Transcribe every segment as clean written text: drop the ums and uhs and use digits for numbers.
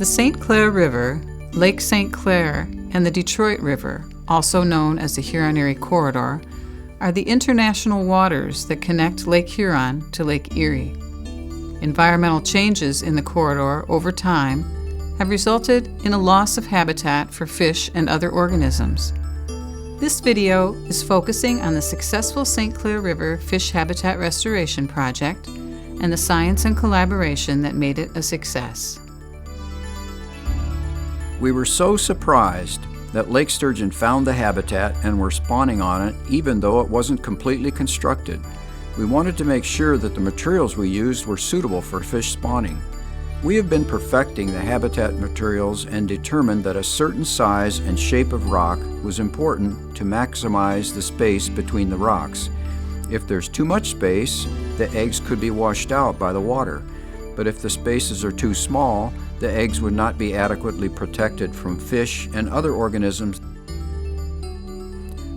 The St. Clair River, Lake St. Clair, and the Detroit River, also known as the Huron-Erie Corridor, are the international waters that connect Lake Huron to Lake Erie. Environmental changes in the corridor over time have resulted in a loss of habitat for fish and other organisms. This video is focusing on the successful St. Clair River Fish Habitat Restoration Project and the science and collaboration that made it a success. We were so surprised that lake sturgeon found the habitat and were spawning on it even though it wasn't completely constructed. We wanted to make sure that the materials we used were suitable for fish spawning. We have been perfecting the habitat materials and determined that a certain size and shape of rock was important to maximize the space between the rocks. If there's too much space, the eggs could be washed out by the water. But if the spaces are too small, the eggs would not be adequately protected from fish and other organisms.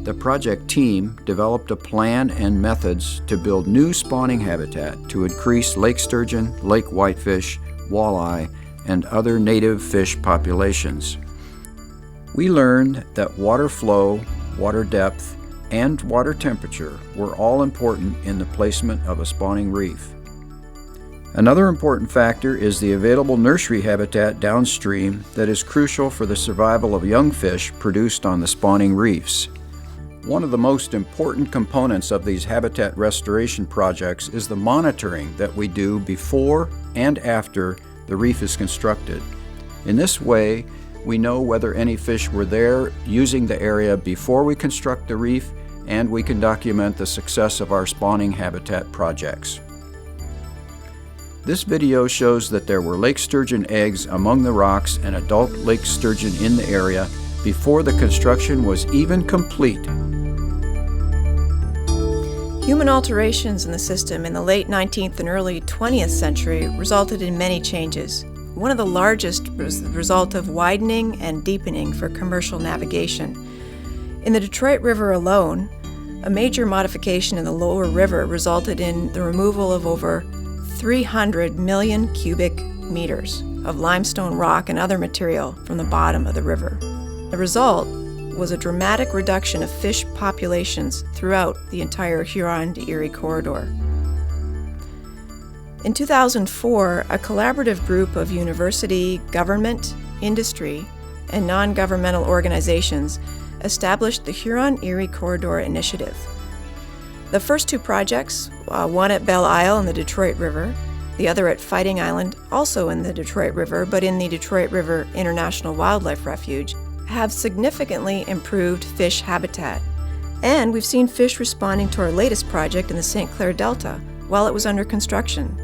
The project team developed a plan and methods to build new spawning habitat to increase lake sturgeon, lake whitefish, walleye, and other native fish populations. We learned that water flow, water depth, and water temperature were all important in the placement of a spawning reef. Another important factor is the available nursery habitat downstream that is crucial for the survival of young fish produced on the spawning reefs. One of the most important components of these habitat restoration projects is the monitoring that we do before and after the reef is constructed. In this way, we know whether any fish were there using the area before we construct the reef, and we can document the success of our spawning habitat projects. This video shows that there were lake sturgeon eggs among the rocks and adult lake sturgeon in the area before the construction was even complete. Human alterations in the system in the late 19th and early 20th century resulted in many changes. One of the largest was the result of widening and deepening for commercial navigation. In the Detroit River alone, a major modification in the lower river resulted in the removal of over 300 million cubic meters of limestone rock and other material from the bottom of the river. The result was a dramatic reduction of fish populations throughout the entire Huron-Erie corridor. In 2004, a collaborative group of university, government, industry, and non-governmental organizations established the Huron-Erie Corridor Initiative. The first two projects, one at Belle Isle in the Detroit River, the other at Fighting Island, also in the Detroit River, but in the Detroit River International Wildlife Refuge, have significantly improved fish habitat. And we've seen fish responding to our latest project in the St. Clair Delta while it was under construction.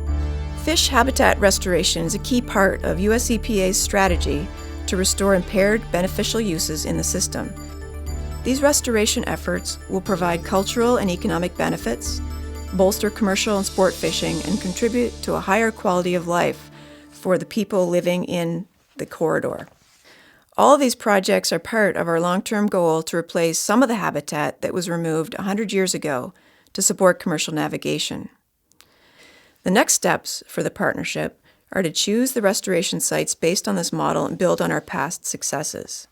Fish habitat restoration is a key part of US EPA's strategy to restore impaired beneficial uses in the system. These restoration efforts will provide cultural and economic benefits, bolster commercial and sport fishing, and contribute to a higher quality of life for the people living in the corridor. All of these projects are part of our long-term goal to replace some of the habitat that was removed 100 years ago to support commercial navigation. The next steps for the partnership are to choose the restoration sites based on this model and build on our past successes.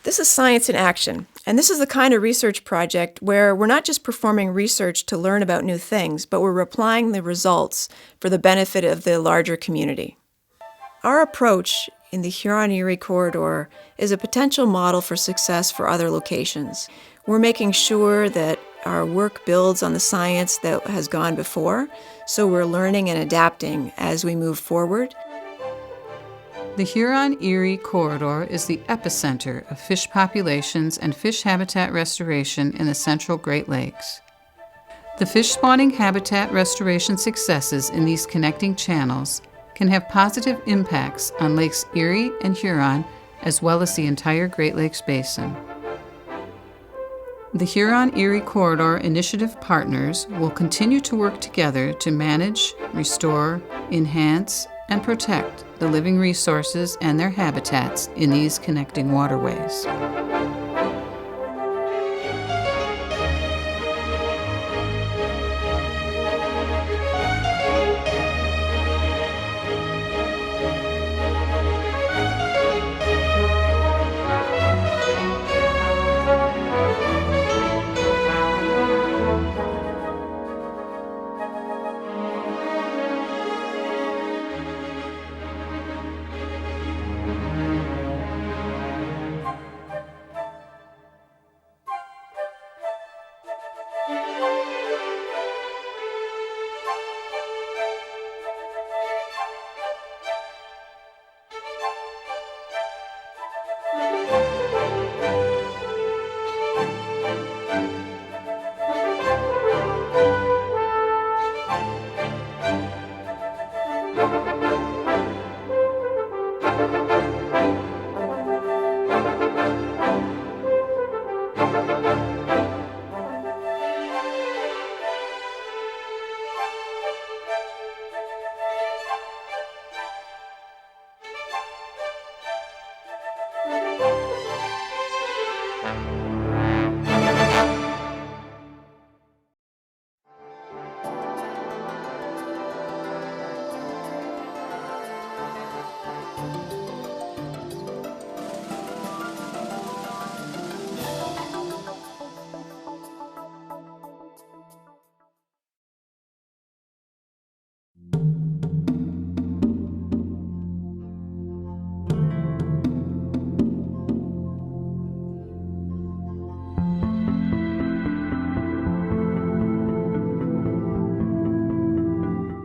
This is science in action, and this is the kind of research project where we're not just performing research to learn about new things, but we're applying the results for the benefit of the larger community. Our approach in the Huron-Erie corridor is a potential model for success for other locations. We're making sure that our work builds on the science that has gone before, so we're learning and adapting as we move forward. The Huron-Erie corridor is the epicenter of fish populations and fish habitat restoration in the central Great Lakes. The fish spawning habitat restoration successes in these connecting channels can have positive impacts on Lakes Erie and Huron, as well as the entire Great Lakes Basin. The Huron-Erie Corridor Initiative partners will continue to work together to manage, restore, enhance, and protect the living resources and their habitats in these connecting waterways.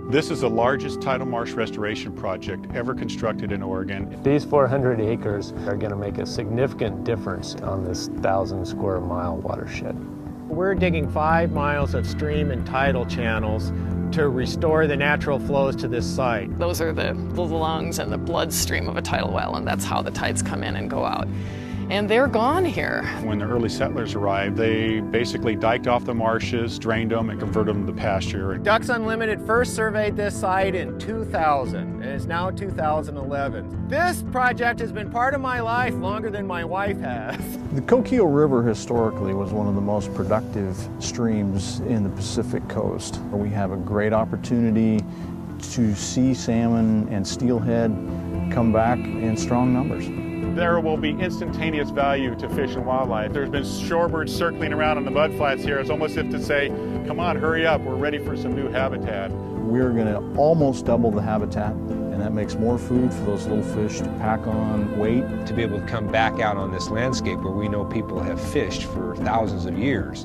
This is the largest tidal marsh restoration project ever constructed in Oregon. These 400 acres are going to make a significant difference on this 1,000 square mile watershed. We're digging 5 miles of stream and tidal channels to restore the natural flows to this site. Those are the lungs and the bloodstream of a tidal well, and that's how the tides come in and go out. And they're gone here. When the early settlers arrived, they basically diked off the marshes, drained them, and converted them to pasture. Ducks Unlimited first surveyed this site in 2000, and it's now 2011. This project has been part of my life longer than my wife has. The Coquille River historically was one of the most productive streams in the Pacific coast. We have a great opportunity to see salmon and steelhead come back in strong numbers. There will be instantaneous value to fish and wildlife. There's been shorebirds circling around on the mudflats here. It's almost as if to say, come on, hurry up, we're ready for some new habitat. We're going to almost double the habitat, and that makes more food for those little fish to pack on weight. To be able to come back out on this landscape where we know people have fished for thousands of years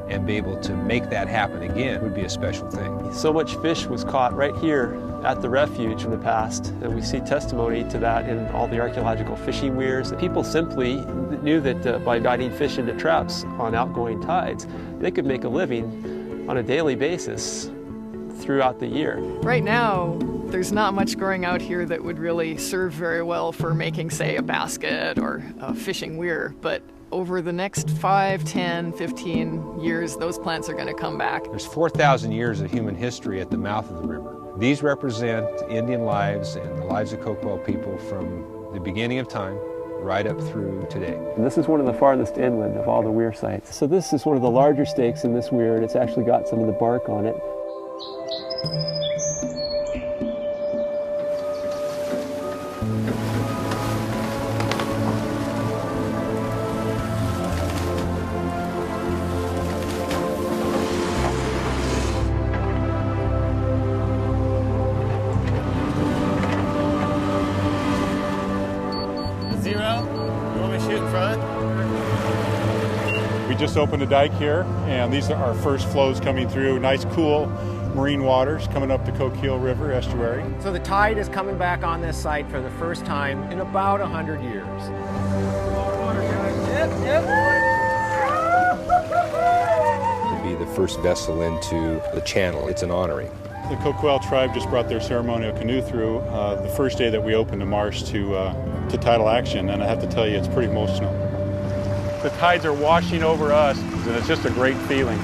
and be able to make that happen again would be a special thing. So much fish was caught right here at the refuge in the past, and we see testimony to that in all the archaeological fishing weirs. People simply knew that by guiding fish into traps on outgoing tides, they could make a living on a daily basis throughout the year. Right now, there's not much growing out here that would really serve very well for making, say, a basket or a fishing weir, but over the next 5, 10, 15 years, those plants are going to come back. There's 4,000 years of human history at the mouth of the river. These represent Indian lives and the lives of Coquille people from the beginning of time right up through today. And this is one of the farthest inland of all the weir sites. So this is one of the larger stakes in this weir, and it's actually got some of the bark on it. We just opened a dike here, and these are our first flows coming through. Nice, cool marine waters coming up the Coquille River estuary. So the tide is coming back on this site for the first time in about 100 years. To be the first vessel into the channel, it's an honoring. The Coquille tribe just brought their ceremonial canoe through the first day that we opened the marsh to tidal action, and I have to tell you, it's pretty emotional. The tides are washing over us, and it's just a great feeling.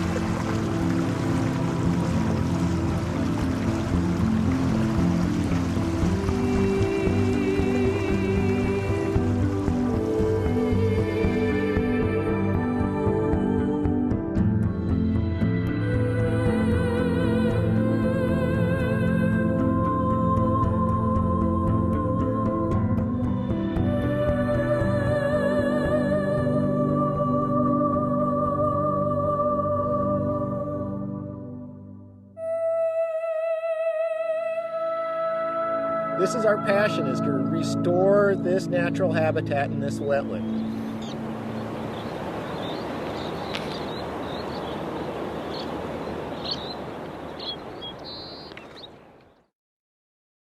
This is our passion, is to restore this natural habitat in this wetland.